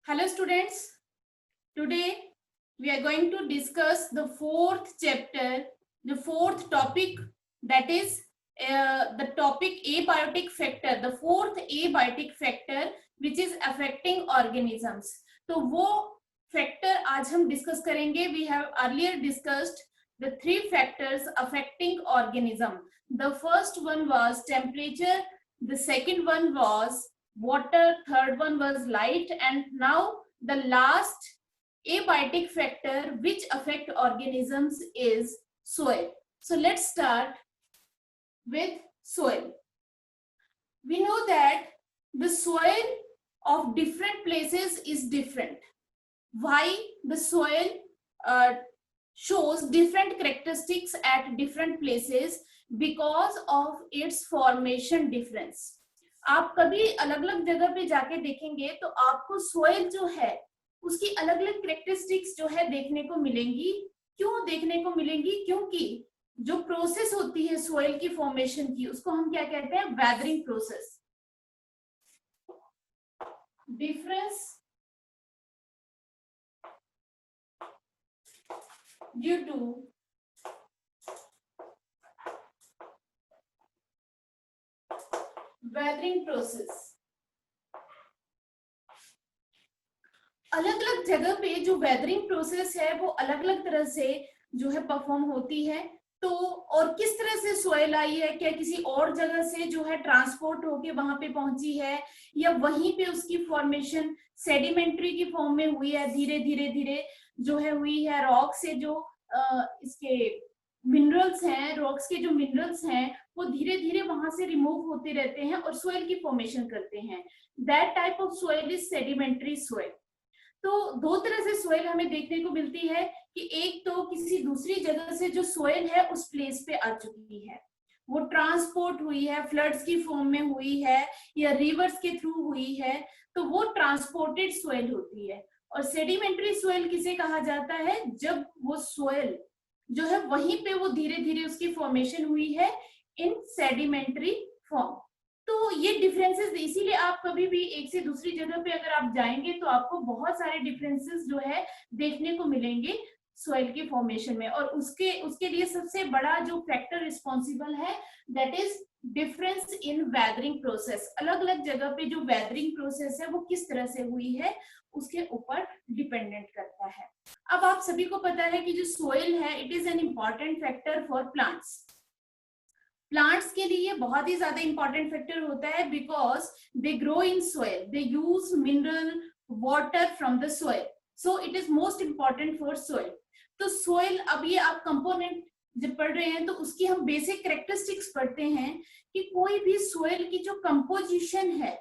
Hello students, today we are going to discuss the fourth chapter, the fourth topic, that is the topic abiotic factor, the fourth abiotic factor which is affecting organisms. तो वो factor आज हम discuss करेंगे. We have earlier discussed the three factors affecting organism. The first one was temperature, the second one was water, third one was light, and now the last abiotic factor which affect organisms is soil. So let's start with soil. We know that the soil of different places is different. Why? The soil shows different characteristics at different places because of its formation difference. आप कभी अलग अलग जगह पे जाके देखेंगे तो आपको सोइल जो है उसकी अलग अलग कैरेक्टरिस्टिक्स जो है देखने को मिलेंगी. क्यों देखने को मिलेंगी? क्योंकि जो प्रोसेस होती है सोइल की फॉर्मेशन की उसको हम क्या कहते हैं? Weathering process. Difference due to weathering process. अलग अलग जगह पे जो वेदरिंग प्रोसेस है वो अलग अलग तरह से जो है परफॉर्म होती है. तो और किस तरह से सोइल आई है? क्या किसी और जगह से जो है ट्रांसपोर्ट होके वहां पे पहुंची है, या वहीं पे उसकी फॉर्मेशन सेडिमेंट्री की फॉर्म में हुई है, धीरे धीरे धीरे जो है हुई है. रॉक से जो इसके मिनरल्स हैं, रॉक्स के जो मिनरल्स हैं वो धीरे धीरे वहां से रिमूव होते रहते हैं और सोइल की फॉर्मेशन करते हैं. That type of soil is sedimentary soil. तो दो तरह से सोइल हमें देखने को मिलती है कि एक तो किसी दूसरी जगह से जो सोइल है उस प्लेस पे आ चुकी है, वो ट्रांसपोर्ट हुई है, फ्लड्स की फॉर्म में हुई है या रिवर्स के थ्रू हुई है, तो वो ट्रांसपोर्टेड सोइल होती है. और सेडिमेंट्री सोइल किसे कहा जाता है? जब वो सोइल जो है वहीं पे वो धीरे धीरे उसकी फॉर्मेशन हुई है इन सेडिमेंट्री फॉर्म. तो ये डिफरेंसेस, इसीलिए आप कभी भी एक से दूसरी जगह पे अगर आप जाएंगे तो आपको बहुत सारे डिफरेंसेस जो है देखने को मिलेंगे सोइल की फॉर्मेशन में. और उसके लिए सबसे बड़ा जो फैक्टर रिस्पॉन्सिबल है that is difference in weathering process. अलग अलग जगह पे जो वेदरिंग प्रोसेस है वो किस तरह से हुई है उसके ऊपर डिपेंडेंट करता है. अब आप सभी को पता है कि जो सोइल है it is an important factor for plants. Plants के लिए बहुत ही ज्यादा इंपॉर्टेंट फैक्टर होता है because they grow in soil, they use mineral water from the soil, so it is most important for soil. तो सोइल, अब ये आप कंपोनेंट जब पढ़ रहे हैं तो उसकी हम बेसिक कैरेक्टरिस्टिक्स पढ़ते हैं कि कोई भी सोइल की जो कंपोजिशन है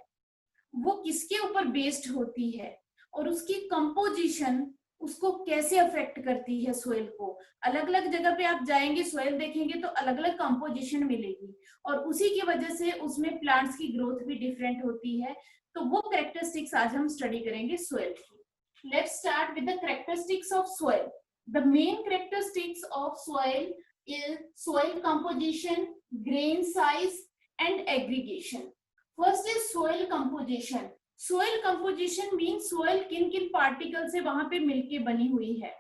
वो किसके ऊपर बेस्ड होती है और उसकी कंपोजिशन उसको कैसे अफेक्ट करती है सोइल को. अलग अलग जगह पे आप जाएंगे, सोइल देखेंगे तो अलग अलग कंपोजिशन मिलेगी और उसी की वजह से उसमें प्लांट्स की ग्रोथ भी डिफरेंट होती है. तो वो कैरेक्टरिस्टिक्स आज हम स्टडी करेंगे सोइल की. Let's start with the characteristics of soil. The main characteristics of soil is soil composition, grain size and aggregation. First is soil composition. Soil composition mean soil किन किन पार्टिकल से वहां पे मिलके बनी हुई है,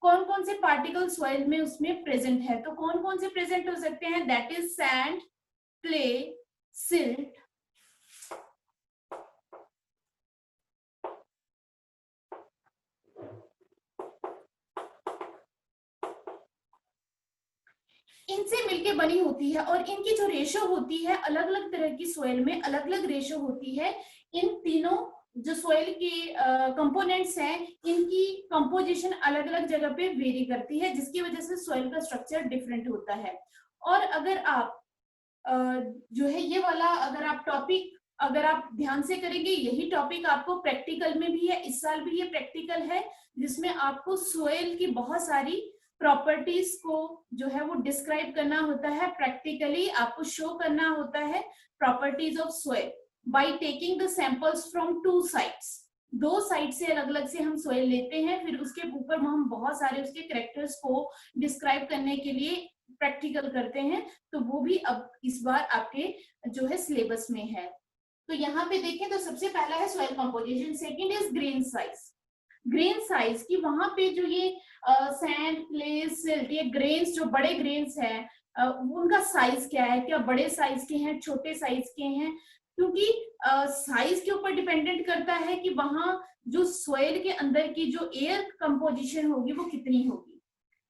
कौन कौन से पार्टिकल सोइल में उसमें प्रेजेंट है. तो कौन कौन से प्रेजेंट हो सकते हैं? That is sand, clay, silt, इनसे मिलके बनी होती है. और इनकी जो रेशो होती है अलग अलग तरह की सोइल में अलग अलग रेशो होती है. इन तीनों जो सोइल के कंपोनेंट्स हैं इनकी कंपोजिशन अलग अलग जगह पे वेरी करती है जिसकी वजह से सोइल का स्ट्रक्चर डिफरेंट होता है. और अगर आप जो है ये वाला अगर आप टॉपिक अगर आप ध्यान से करेंगे, यही टॉपिक आपको प्रैक्टिकल में भी है, इस साल भी ये प्रैक्टिकल है जिसमें आपको सोइल की बहुत सारी प्रॉपर्टीज को जो है वो डिस्क्राइब करना होता है. प्रैक्टिकली आपको शो करना होता है properties of soil by taking the samples from two sites. दो साइड से अलग अलग से हम सोइल लेते हैं, फिर उसके ऊपर हम बहुत सारे उसके कैरेक्टर्स को डिस्क्राइब करने के लिए प्रैक्टिकल करते हैं. तो वो भी अब इस बार आपके जो है सिलेबस में है. तो यहाँ पे देखें तो सबसे पहला है soil composition, second is grain size. Grain size की वहां पे जो ये सैंड, क्ले, सिल्ट, ये ग्रेन्स जो बड़े ग्रेन्स है उनका साइज क्या है, क्या बड़े साइज के हैं, छोटे साइज के हैं, क्योंकि साइज के ऊपर डिपेंडेंट करता है कि वहां जो सॉइल के अंदर की जो एयर कंपोजिशन होगी वो कितनी होगी।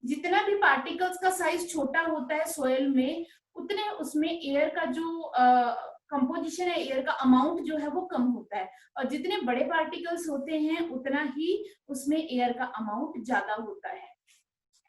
जितना भी पार्टिकल्स का साइज छोटा होता है सॉइल में, उतने उसमें एयर का जो कंपोजिशन है, एयर का अमाउंट जो है वो कम होता है, और जितने बड़े पार्टिकल्स होते हैं उतना ही उसमें एयर का अमाउंट ज्यादा होता है।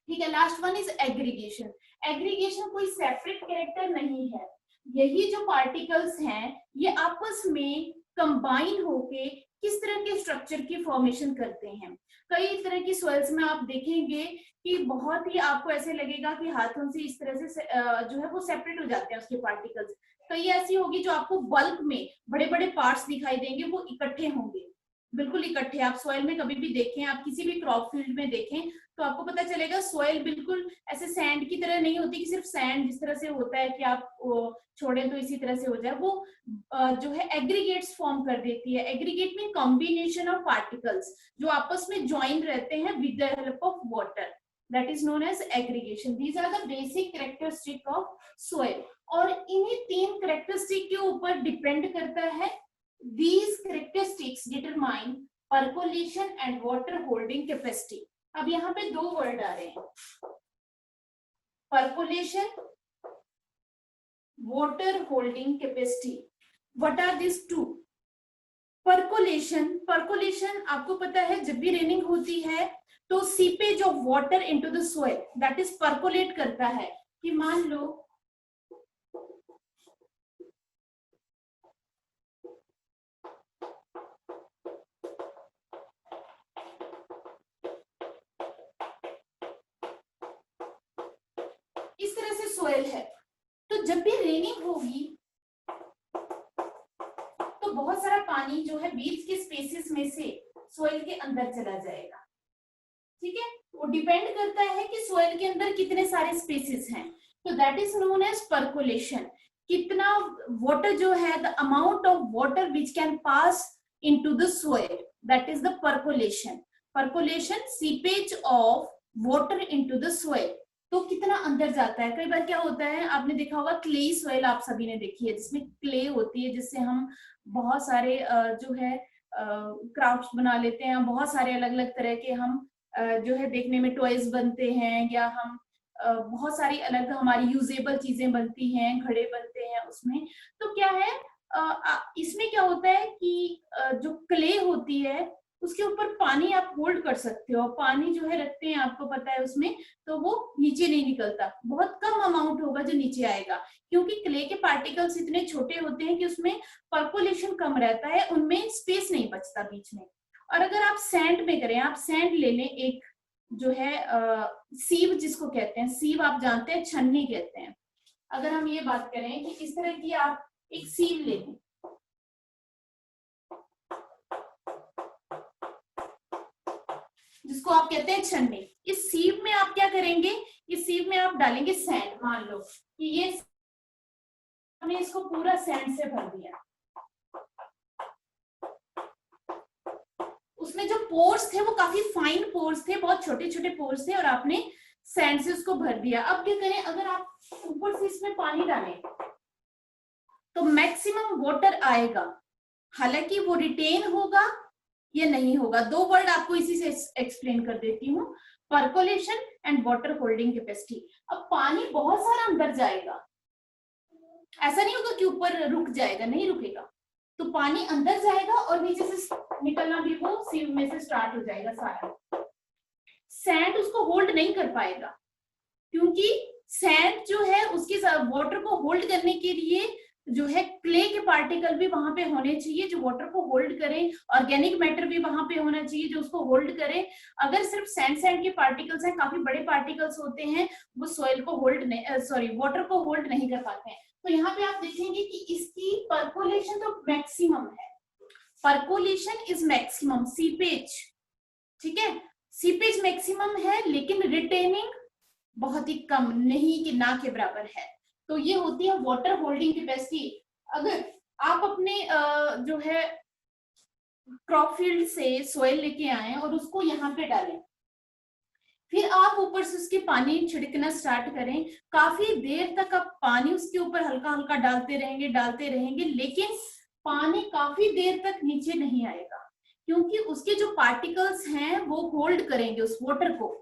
ठीक है, last one is aggregation. Aggregation कोई सेपरेट कैरेक्टर नहीं है, यही जो पार्टिकल्स हैं ये आपस में कंबाइन होके किस तरह के स्ट्रक्चर की फॉर्मेशन करते हैं। कई तरह की सॉइल्स में आप देखेंगे कि बहुत ही आपको ऐसे लगेगा कि हाथों से इस तरह से जो है वो सेपरेट हो जाते हैं उसके पार्टिकल्स। कई ऐसी होगी जो आपको बल्क में बड़े बड़े पार्ट्स दिखाई देंगे, वो इकट्ठे होंगे, बिल्कुल इकट्ठे। आप सॉइल में कभी भी देखें, आप किसी भी क्रॉप फील्ड में देखें तो आपको पता चलेगा सॉइल बिल्कुल ऐसे सैंड की तरह नहीं होती कि सिर्फ सैंड जिस तरह से होता है कि आप छोड़ें तो इसी तरह से हो जाए, वो जो है एग्रीगेट्स फॉर्म कर देती है। एग्रीगेट में कॉम्बिनेशन ऑफ पार्टिकल्स जो आपस में ज्वाइन रहते हैं with the help of water, that is known as aggregation. These are the basic characteristic of soil, और इन्हीं 3 कैरेक्टरिस्टिक के ऊपर डिपेंड करता है these characteristics determine percolation and water holding capacity। अब यहाँ पे 2 वर्ड आ रहे हैं, percolation, water holding capacity। what are these 2? percolation, percolation आपको पता है जब भी रेनिंग होती है तो seepage of water into the soil, that is percolate करता है। कि मान लो इस तरह से सोइल है, तो जब भी रेनिंग होगी तो बहुत सारा पानी जो है बीच के स्पेसेस में से सोइल के अंदर चला जाएगा। ठीक है, वो डिपेंड करता है कि सोइल के अंदर कितने सारे स्पेसेस हैं, तो that is known as percolation. कितना वाटर जो है, the amount of water which can pass into the soil, that is the percolation. Percolation seepage of water into the soil, तो कितना अंदर जाता है। कई बार क्या होता है, आपने देखा होगा क्ले सॉइल, आप सभी ने देखी है, जिसमें क्ले होती है जिससे हम बहुत सारे जो है क्राफ्ट्स बना लेते हैं, बहुत सारे अलग अलग तरह के हम जो है देखने में टॉयज बनते हैं, या हम बहुत सारी अलग हमारी यूजेबल चीजें बनती हैं, घड़े बनते हैं उसमें। तो क्या है, इसमें क्या होता है कि जो क्ले होती है उसके ऊपर पानी आप होल्ड कर सकते हो, पानी जो है रखते हैं, आपको पता है उसमें, तो वो नीचे नहीं निकलता, बहुत कम अमाउंट होगा जो नीचे आएगा, क्योंकि क्ले के पार्टिकल्स इतने छोटे होते हैं कि उसमें परकोलेशन कम रहता है, उनमें स्पेस नहीं बचता बीच में। और अगर आप सैंड में करें, आप सैंड ले लें, एक जो है सीव जिसको कहते हैं, सीव आप जानते हैं, छन्नी कहते हैं। अगर हम ये बात करें कि इस तरह की आप एक सीव ले लें, जिसको आप कहते हैं छन्नी, इस सीव में आप क्या करेंगे, इस सीव में आप डालेंगे सैंड। मान लो कि ये हमने इसको पूरा सैंड से भर दिया, उसमें जो पोर्स थे वो काफी फाइन पोर्स थे, बहुत छोटे छोटे पोर्स थे, और आपने सैंड से उसको भर दिया। अब क्या करें, अगर आप ऊपर से इसमें पानी डालें तो मैक्सिमम वाटर आएगा, हालांकि वो रिटेन होगा या नहीं होगा। 2 वर्ड आपको इसी से एक्सप्लेन कर देती हूँ, percolation and water holding capacity. अब पानी बहुत सारा अंदर जाएगा, ऐसा नहीं होगा कि ऊपर रुक जाएगा, नहीं रुकेगा, तो पानी अंदर जाएगा और नीचे से निकलना भी वो सीव में से स्टार्ट हो जाएगा सारा। सैंड उसको होल्ड नहीं कर पाएगा, क्योंकि सैंड जो है उसके वाटर को होल्ड करने के लिए जो है क्ले के पार्टिकल भी वहां पे होने चाहिए जो वाटर को होल्ड करें, ऑर्गेनिक मैटर भी वहां पे होना चाहिए जो उसको होल्ड करे। अगर सिर्फ सैंड के पार्टिकल्स हैं, काफी बड़े पार्टिकल्स होते हैं, वो सॉइल को होल्ड नहीं, सॉरी वाटर को होल्ड नहीं कर पाते हैं। तो यहाँ पे आप देखेंगे कि इसकी परकोलेशन तो मैक्सिमम है, परकोलेशन इज मैक्सिमम, सीपेज, ठीक है, सीपेज मैक्सिमम है, लेकिन रिटेनिंग बहुत ही कम, नहीं कि ना के बराबर है। तो ये होती है वाटर होल्डिंग कैपेसिटी। अगर आप अपने जो है क्रॉप फील्ड से सॉइल लेके आए और उसको यहाँ पे डालें, फिर आप ऊपर से उसके पानी छिड़कना स्टार्ट करें। काफी देर तक आप पानी उसके ऊपर हल्का हल्का डालते रहेंगे, लेकिन पानी काफी देर तक नीचे नहीं आएगा, क्योंकि उसके जो पार्टिकल्स हैं वो होल्ड करेंगे उस वाटर को।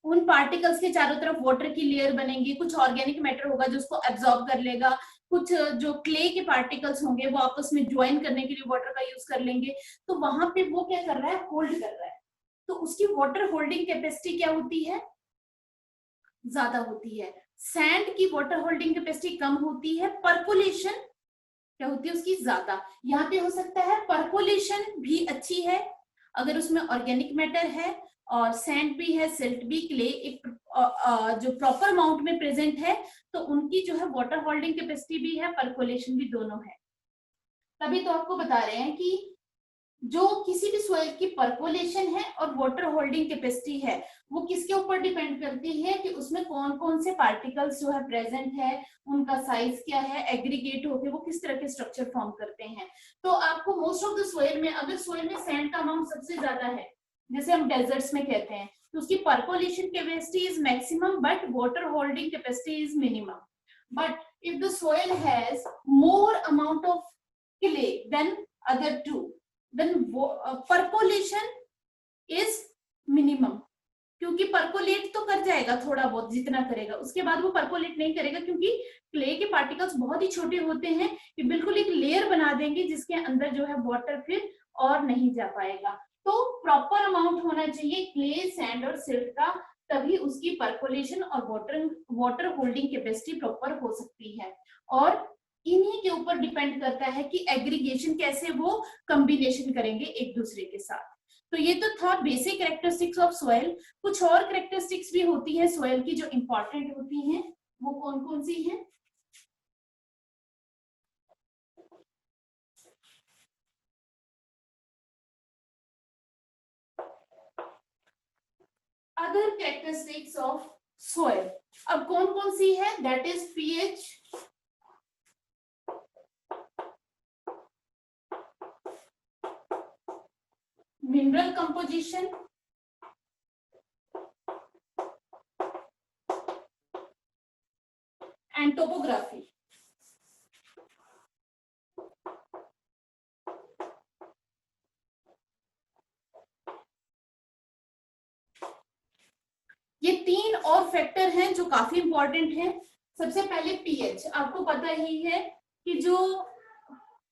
उन पार्टिकल्स के चारों तरफ वाटर की लेयर बनेगी, कुछ ऑर्गेनिक मैटर होगा जो उसको एब्जॉर्ब कर लेगा, कुछ जो क्ले के पार्टिकल्स होंगे वो आपस में ज्वाइन करने के लिए वाटर का यूज कर लेंगे। तो वहां पे वो क्या कर रहा है, होल्ड कर रहा है। तो उसकी वाटर होल्डिंग कैपेसिटी क्या होती है, ज्यादा होती है। सैंड की वाटर होल्डिंग कैपेसिटी कम होती है, परकोलेशन क्या होती है उसकी ज्यादा। यहाँ पे हो सकता है परकोलेशन भी अच्छी है अगर उसमें ऑर्गेनिक मैटर है और सैंड भी है, सिल्ट भी, क्ले एक जो प्रॉपर अमाउंट में प्रेजेंट है, तो उनकी जो है वाटर होल्डिंग कैपेसिटी भी है, परकोलेशन भी दोनों है। तभी तो आपको बता रहे हैं कि जो किसी भी सोइल की परकोलेशन है और वाटर होल्डिंग कैपेसिटी है, वो किसके ऊपर डिपेंड करती है कि उसमें कौन कौन से पार्टिकल्स जो है प्रेजेंट है, उनका साइज क्या है, एग्रीगेट होकर वो किस तरह के स्ट्रक्चर फॉर्म करते हैं। तो आपको मोस्ट ऑफ द सोइल में, अगर सोइल में सैंड का अमाउंट सबसे ज्यादा है, जैसे हम डेजर्ट्स में कहते हैं, तो उसकी percolation capacity is maximum but water holding capacity is minimum. But if the soil has more amount of clay than other two, then percolation is minimum, क्योंकि परकोलेट तो कर जाएगा थोड़ा बहुत, जितना करेगा उसके बाद वो परकोलेट नहीं करेगा, क्योंकि क्ले के पार्टिकल्स बहुत ही छोटे होते हैं कि बिल्कुल एक लेयर बना देंगे जिसके अंदर जो है वाटर फिर और नहीं जा पाएगा। तो प्रॉपर अमाउंट होना चाहिए क्ले, सैंड और सिल्ट का, तभी उसकी परकोलेशन और वाटर होल्डिंग कैपेसिटी प्रॉपर हो सकती है। और इन्हीं के ऊपर डिपेंड करता है कि एग्रीगेशन कैसे वो कॉम्बिनेशन करेंगे एक दूसरे के साथ। तो ये तो था बेसिक कैरेक्टरिस्टिक्स ऑफ सोइल। कुछ और कैरेक्टरिस्टिक्स भी होती है सोइल की जो इंपॉर्टेंट होती हैं, वो कौन कौन सी हैं? अदर कैरेक्टरिस्टिक्स ऑफ सोइल अब कौन कौन सी है? That is pH, mineral composition, and topography. ये तीन और फैक्टर हैं जो काफी इंपॉर्टेंट हैं। सबसे पहले पीएच, आपको पता ही है कि जो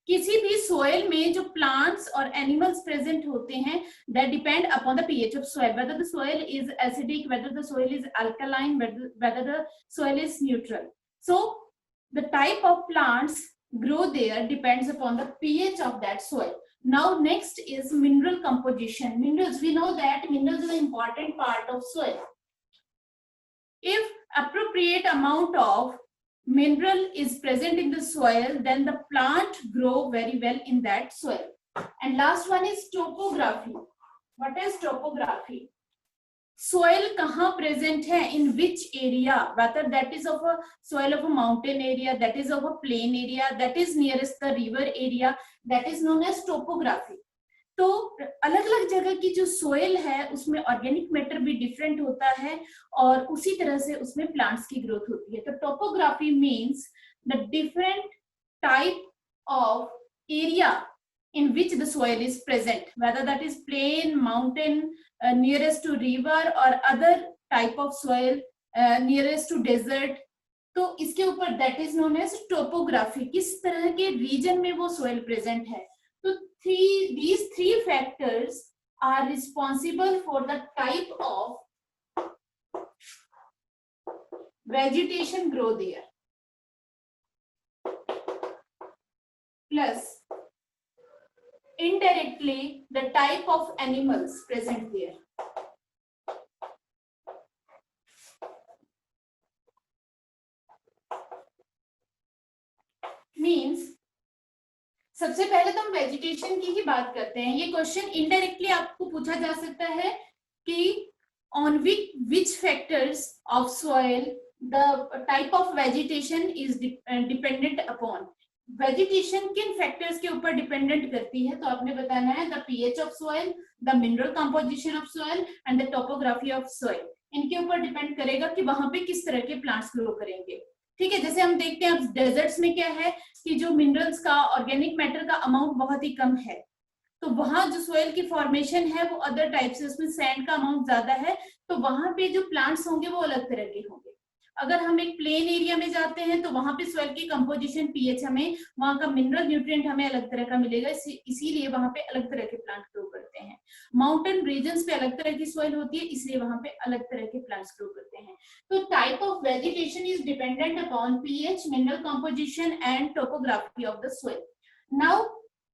किसी भी सोइल में जो प्लांट्स और एनिमल्स प्रेजेंट होते हैं, that depend upon the pH of soil, whether the soil is acidic, whether the soil is alkaline, whether the soil is neutral. So the type of plants grow there depends upon the pH of that soil. Now next is mineral composition. Minerals, we know that minerals is an important part of soil. If appropriate amount of mineral is present in the soil, then the plant grow very well in that soil. And last one is topography. What is topography? Soil कहाँ present है, in which area, whether that is of a soil of a mountain area, that is of a plain area, that is nearest the river area, that is known as topography. तो अलग अलग जगह की जो soil है उसमें organic matter भी different होता है और उसी तरह से उसमें प्लांट्स की ग्रोथ होती है। तो topography means the different type of area in which the soil is present, whether that is plain, mountain, nearest to river or other type of soil, nearest to desert. तो इसके ऊपर that is known as topography, किस तरह के region में वो soil present है। तो these three factors are responsible for the type of vegetation grow there, plus indirectly the type of animals present there. Means सबसे पहले तो हम वेजिटेशन की ही बात करते हैं। ये क्वेश्चन इनडायरेक्टली आपको पूछा जा सकता है कि on which factors of soil the type of vegetation is dependent upon, vegetation किन फैक्टर्स के ऊपर डिपेंडेंट करती है, तो आपने बताना है the pH of soil, the mineral composition of soil and the topography of soil. इनके ऊपर डिपेंड करेगा कि वहां पे किस तरह के प्लांट्स ग्रो करेंगे। ठीक है, जैसे हम देखते हैं अब डेजर्ट्स में क्या है कि जो मिनरल्स का, ऑर्गेनिक मैटर का अमाउंट बहुत ही कम है, तो वहां जो सोयल की फॉर्मेशन है वो अदर टाइप से, उसमें सैंड का अमाउंट ज्यादा है, तो वहां पे जो प्लांट्स होंगे वो अलग तरह के होंगे। अगर हम एक प्लेन एरिया में जाते हैं तो वहां पे सोयल की कंपोजिशन, पीएच, हमें वहां का मिनरल न्यूट्रिएंट हमें अलग तरह का मिलेगा, इसीलिए वहां पे अलग तरह के प्लांट ग्रो करते हैं। माउंटेन रीजन्स पे अलग तरह की सोयल होती है, इसलिए वहां पे अलग तरह के प्लांट्स ग्रो करते हैं। तो type of vegetation is dependent upon pH, mineral composition and topography of the soil. Now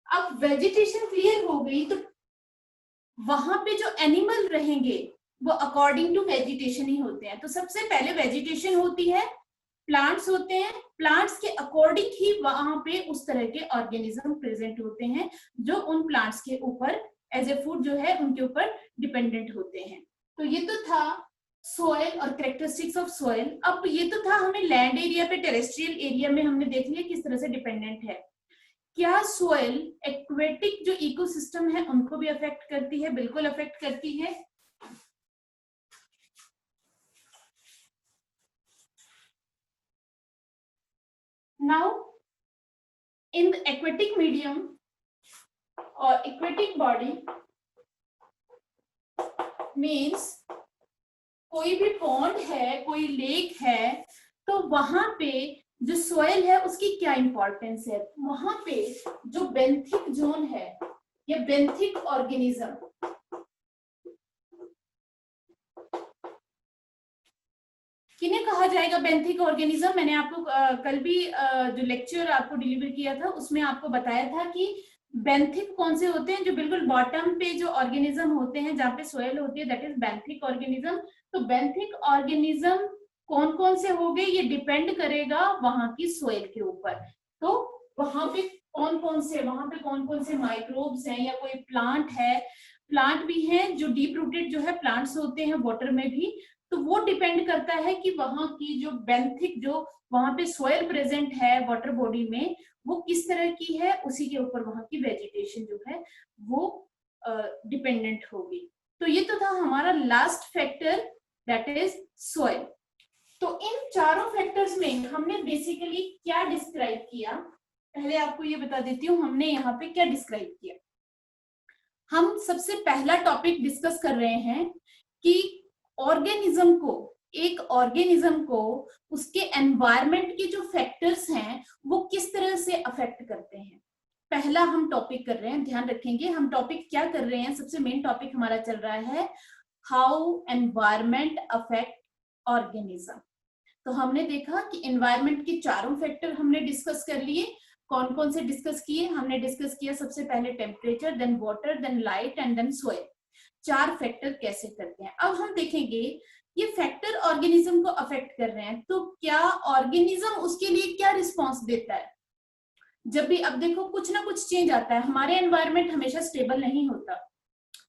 अब वेजिटेशन क्लियर हो गई, तो वहां पे जो एनिमल रहेंगे वो अकॉर्डिंग टू वेजिटेशन ही होते हैं। तो सबसे पहले वेजिटेशन होती है, प्लांट्स होते हैं, प्लांट्स के अकॉर्डिंग ही वहां पे उस तरह के ऑर्गेनिज्म प्रेजेंट होते हैं जो उन प्लांट्स के ऊपर एज ए फूड जो है उनके ऊपर डिपेंडेंट होते हैं। तो ये तो था सोयल और कैरेक्टरिस्टिक्स ऑफ सोयल। अब ये तो था हमें लैंड एरिया पे, टेरेस्ट्रियल एरिया में हमने देख लिया किस तरह से डिपेंडेंट है। क्या सोयल एक्वेटिक जो इकोसिस्टम है उनको भी अफेक्ट करती है? बिल्कुल अफेक्ट करती है। नाउ इन एक्वेटिक मीडियम और एक्वेटिक बॉडी मीन्स कोई भी पॉन्ड है, कोई लेक है, तो वहां पे जो सोयल है उसकी क्या इंपॉर्टेंस है? वहां पे जो बेंथिक जोन है या बेंथिक ऑर्गेनिज्म, किन्हें कहा जाएगा बेंथिक ऑर्गेनिज्म? मैंने आपको कल भी जो लेक्चर आपको डिलीवर किया था उसमें आपको बताया था कि बेंथिक कौन से होते हैं, जो बिल्कुल बॉटम पे जो ऑर्गेनिज्म होते हैं जहाँ पे सोयल होती है, दैट इज बेंथिक ऑर्गेनिज्म। तो बेंथिक ऑर्गेनिज्म कौन कौन से हो गए, ये डिपेंड करेगा वहां की सोयल के ऊपर। तो वहां पे कौन कौन से, वहां पे कौन कौन से माइक्रोब्स हैं या कोई प्लांट है, प्लांट भी हैं जो डीप रूटेड जो है प्लांट्स होते हैं वाटर में भी, तो वो डिपेंड करता है कि वहां की जो बेंथिक, जो वहां पे सोयल प्रेजेंट है वाटर बॉडी में, वो किस तरह की है, उसी के ऊपर वहां की वेजिटेशन जो है वो डिपेंडेंट होगी। तो ये तो था हमारा last factor, that is soil. तो इन चारों फैक्टर्स में हमने बेसिकली क्या डिस्क्राइब किया, पहले आपको ये बता देती हूँ हमने यहाँ पे क्या डिस्क्राइब किया। हम सबसे पहला टॉपिक डिस्कस कर रहे हैं कि ऑर्गेनिज्म को, एक ऑर्गेनिज्म को उसके एनवायरनमेंट के जो फैक्टर्स हैं वो किस तरह से अफेक्ट करते हैं। पहला हम टॉपिक कर रहे हैं, ध्यान रखेंगे हम टॉपिक क्या कर रहे हैं। सबसे मेन टॉपिक हमारा चल रहा है हाउ एनवायरनमेंट अफेक्ट ऑर्गेनिज्म। तो हमने देखा कि एनवायरनमेंट के चारों फैक्टर हमने डिस्कस कर लिए। कौन कौन से डिस्कस किए? हमने डिस्कस किया सबसे पहले temperature, then water, then light and then soil. चार फैक्टर कैसे करते हैं। अब हम देखेंगे ये फैक्टर ऑर्गेनिज्म को अफेक्ट कर रहे हैं, तो क्या ऑर्गेनिज्म उसके लिए क्या रिस्पॉन्स देता है? जब भी अब देखो कुछ ना कुछ चेंज आता है, हमारे एनवायरनमेंट हमेशा स्टेबल नहीं होता।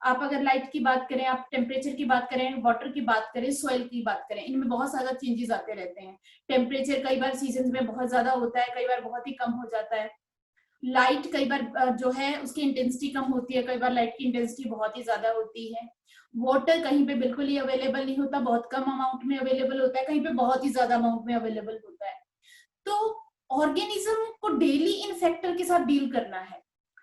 आप अगर लाइट की बात करें, आप टेम्परेचर की बात करें, वाटर की बात करें, सॉइल की बात करें, इनमें बहुत ज्यादा चेंजेस आते रहते हैं। टेम्परेचर कई बार सीजन में बहुत ज्यादा होता है, कई बार बहुत ही कम हो जाता है। लाइट कई बार जो है उसकी इंटेंसिटी कम होती है, कई बार लाइट की इंटेंसिटी बहुत ही ज्यादा होती है। वाटर कहीं पे बिल्कुल ही अवेलेबल नहीं होता, बहुत कम अमाउंट में अवेलेबल होता है, कहीं पे बहुत ही ज्यादा अमाउंट में अवेलेबल होता है। तो ऑर्गेनिज्म को डेली इन फैक्टर के साथ डील करना है।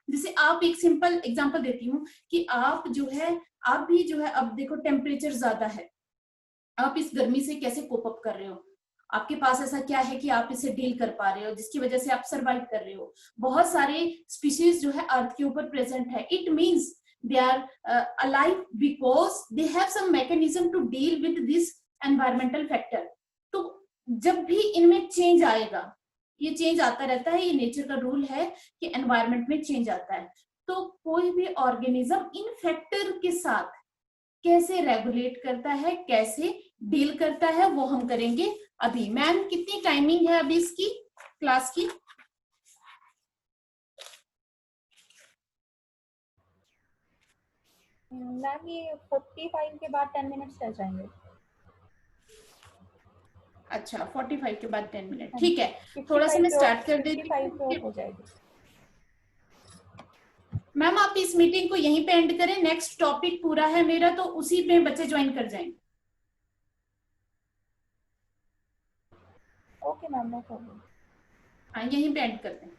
जैसे आप, एक सिंपल एग्जांपल देती हूँ कि आप जो है, आप भी जो है, अब देखो टेम्परेचर ज्यादा है, आप इस गर्मी से कैसे कोप अप कर रहे हो? आपके पास ऐसा क्या है कि आप इसे डील कर पा रहे हो जिसकी वजह से आप सरवाइव कर रहे हो? बहुत सारे स्पीशीज जो है अर्थ के ऊपर प्रेजेंट है, it means they are alive because they have some mechanism to deal with this environmental factor. तो जब भी इनमें चेंज आएगा, ये चेंज आता रहता है, ये नेचर का रूल है कि एनवायरमेंट में चेंज आता है, तो कोई भी ऑर्गेनिज्म इन फैक्टर के साथ कैसे रेगुलेट करता है, कैसे डील करता है, वो हम करेंगे अभी। मैम कितनी टाइमिंग है अभी इसकी क्लास की? मैम ये 45 के बाद 10 मिनट्स रह जाएंगे। अच्छा 45 के बाद 10 मिनट, हाँ, ठीक है। थोड़ा सा मैं स्टार्ट कर देती 55 पे हूँ। हो जाएगी। मैम आप इस मीटिंग को यहीं पे एंड करें, नेक्स्ट टॉपिक पूरा है मेरा, तो उसी में बच्चे ज्वाइन कर जाएंगे। Okay ma'am, no problem. हाँ यहीं पे एंड करते हैं।